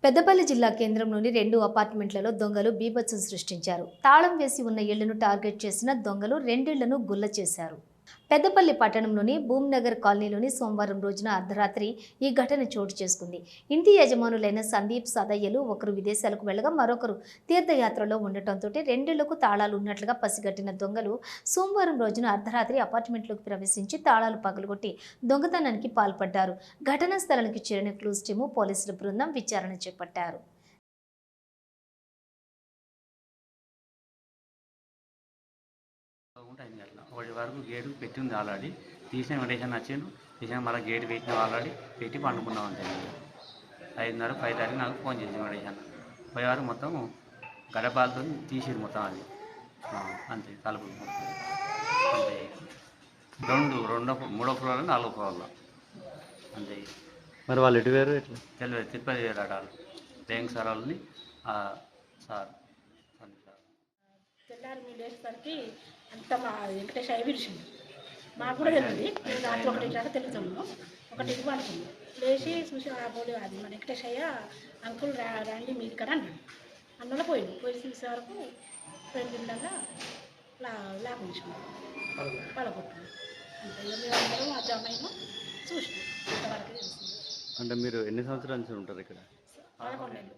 పెద్దపల్లి జిల్లా కేంద్రంలోని 2 అపార్ట్మెంట్లలో దొంగలు బీభత్సం సృష్టించారు. తాళం వేసి ఉన్న ఇళ్లను టార్గెట్ చేసిన దొంగలు రెండిళ్లను గుల్ల చేశారు. పెద్దపల్లి పట్టణంలోని భూమ్నగర్ కాలనీలోని సోమవారం రోజున అర్ధరాత్రి ఈ ఘటన చోటు చేసుకుంది. ఇంటి యజమానులైన సందీప్, సదయ్యలు ఒకరు విదేశాలకు వెళ్లగా మరొకరు తీర్థయాత్రలో ఉండటంతో రెండిళ్లకు తాళాలు ఉన్నట్లుగా పసిగట్టిన దొంగలు సోమవారం రోజున అర్ధరాత్రి అపార్ట్మెంట్లోకి ప్రవేశించి తాళాలు పగలగొట్టి దొంగతనానికి పాల్పడ్డారు. ఘటనా స్థలానికి చేరిన క్లూస్ టీము, పోలీసుల బృందం విచారణ చేపట్టారు. ఉంటాయి అట్లా ఒకటి వరకు గేటు పెట్టింది ఆల్రెడీ తీసిన వెంటేషన్ వచ్చిండు తీసిన మళ్ళీ గేట్ పెట్టిన ఆల్రెడీ పెట్టి పండుకున్నాం అంతే 5:30, 5:30 నాకు ఫోన్ చేసి వెంటేషన్ పోయేవారు మొత్తం గడపాలతో తీసిరు మొత్తం అది అంతే తలుపులు అంతే మూడో ఫ్లోర్ 4వ ఫ్లోర్లో అంతే. మరి వాళ్ళు ఎటు వేరు ఎట్లా తెలియదు తిరుపతి వేరు వాళ్ళు బ్యాంక్ సార్ వాళ్ళని సార్ తెల్లారి మీరు లేచేసరికి అంత మా వెంకటేష్ అయి పిలిచింది. మాకు కూడా తెలియదు. నేను రాత్రి 1 దాకా తెలుగుతున్నాను. 1కి పడుతుంది. లేచి చూసి పోలే అది మా వెంకటేష్ అయ్య అంకుల్ రండి మీరు ఇక్కడ అన్నాడు. అన్నలో పోయింది. పోయి చూసే వరకు 2 లాభించాము పడగొట్టాము. అంతే మేము అందరం ఆ జమైనా చూసినాం. ఇంతవరకు తెలుస్తుంది. అంటే మీరు ఎన్ని సంవత్సరాల నుంచి ఉంటారు ఇక్కడ? 11 నెలలు.